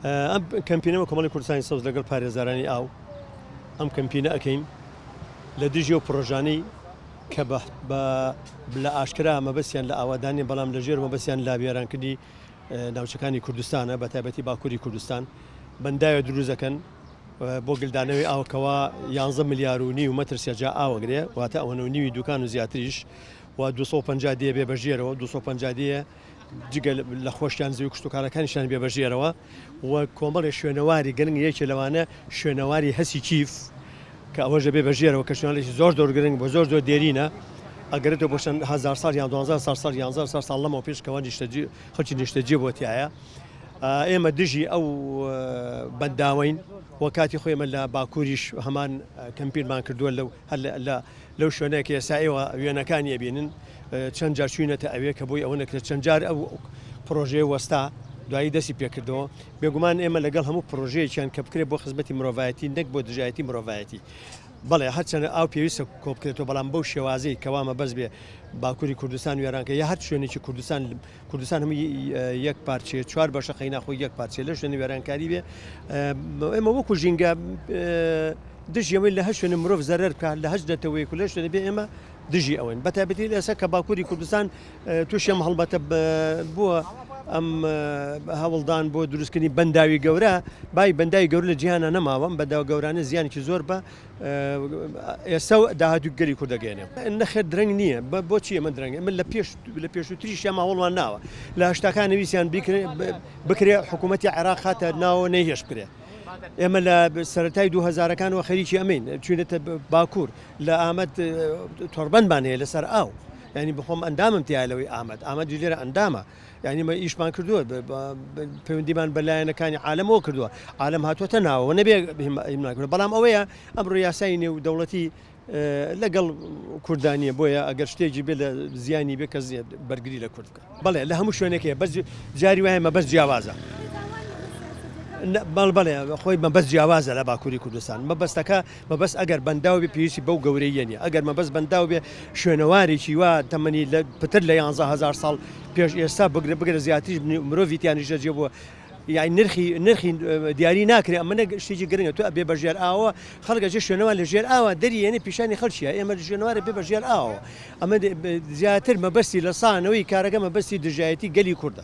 ئەم کەمپینەوە کۆمەڵی کوردستانی سەوز لەگەڵ پارێزارانی ئاو ئەم کەمپینە ئەەکەین لە دژی و پرۆژانەی کە لە ئاشکرا مەبەستیان لە ئاوادانی بەڵام لەژێر مەبەستیان لابیێرانکردی ناوچەکانی کوردستانە بە تایبەتی باکووری کوردستان بەندایە دروست دەکەن بۆ گلدانەوەی ئاوکەوە 11 ملیار و نی و مەتر سێجا ئاوەگرێ واتە ئەوەنەوە نیوی دوکان و زیاتریش و 250 دێ بێ بەژێرەوە 250 دێ جگە لە خۆشیان زیوی کشتتوکارەکانیشان بێ بەژێرەوە و کۆمەڵی شوێنەواری گرنگ یەکێ لەوانە شوێنەواری هەسی چیف کە ئەوەژە بێ بەژێرەوە کە شوێنێکی زۆر گرنگ بۆ زۆر دێرینە ئەگەرێتەوە بۆ 1000 سال یان 12 سال 11 سال لەمەوە پێشکەوە خەڵکی نیشتەجێ بۆ تایە ئێمە دژی ئەو بەنداوین وە کاتی خۆیمە لە باکووریش هەمان کەمپینمان کردووە لەو شوێنەیە کە ئێستا ئێوە وێنەکانی ئەبینن چەند جار چوینەتە ئەوێ کە بۆی ئەوە نەکرێت چەند جار ئەو پرۆژەیە وەستا دوایی دەستی پێکردەوە بێگومان ئێمە لەگەڵ هەموو پرۆژەیەکیان کە بکرێت بۆ خزمەتی مرۆڤایەتی نەک بۆ دژایەتی مرۆڤایەتی بەڵێ هەرچەنە ئاو پێویستە کۆ بکرێتەوە بەڵام بەو شێوازەی کەوامە بەس بێ باکووری کوردستان وێرانکە یا هەر شوێنێکی کوردستان هەموو یەک پارچێ چوار بەشە خەیناخۆی یەک پارچێ لە شوێنی وێرانکاری بێ ئێمە وەکو ژینگە دژیەوەی لە هەر شوێنە مرۆڤ زەرەر بکات لە هەش دەتەوەی و لە شوێنە بێ ئێمە دژی ئەوەن بەتایبەتی لەسە کە باکووری کوردستان تووشێم هەڵبەتە بووە ئەم هەوڵدان بۆ دروستکردنی بەنداوی گەورە بای بەنداوی گەورە لە جیهانە نەماوە بەنداوە گەورانە زیانێکی زۆر بە ئێستا داهاتوو گەری کوردەگەێنێ نەخێر درەنگ نییە بۆچی ئەمە درەنگ من لە پێشووتریش ماوەڵمان ناوە لە هەشتاکان نوویسیان بکرێ حکوومەتی عێراق خاتە ناوە نەیهێش بکرێ ئێمە لە سەرەتای 2000ەکانەوە خەریکی ئەمین چوینێتە باکوور لە ئامەد تۆربەندمان هەیە لەسەر ئاو ینی بخۆم ئەندامم تیالەوەی ئامەد لێرە ئەندامە یعنی ئیشمان کردووە پەیوەندیمان بەلایەنەکانی عالەمەوە کردووە عالم هاتووەتە ناوە نەبێ هیمناکرد بەڵام ئەوەیە ئەمڕۆ یاسای نێو دەوڵەتی لەگەڵ کوردانیە بۆیە ئەگەر شتێکی بێ لە زیانی بێ کە بەرگری لە کوردکە بەڵێ لە هەموو شوێنێکەیە بەس جاری وایە مەبەست جیاوازە بەڵێ خۆی مەبەست جیاوازە لە باکووری کوردستان مەبەستەکە مەبەست ئەگەر بەنداو بێ پێویستی بەو گەورەیە نیە ئەگەر مەبەست بەنداو بێ شوێنەوارێکی وا تەمەنی پتر لە 11000 ساڵ پێش ئێستا بگرە زیاتریش مرۆڤی تیانیشە جێ بووە یعنی نرخی دیاری ناکرێت ئەمە شتێکی گرنگە تو ئەبێ بەژێر ئاوە خەڵکە شوێنەوە لە ژێر ئاوە دەریێنێ پیشانی خەڵکیە ئێمە ژێنەوارە بێ بەژێر ئاوە ئەمە زیاتر مەبەستی لە سانەوەی کارەکە مەبەستی دژایەتی گەلی کوردە.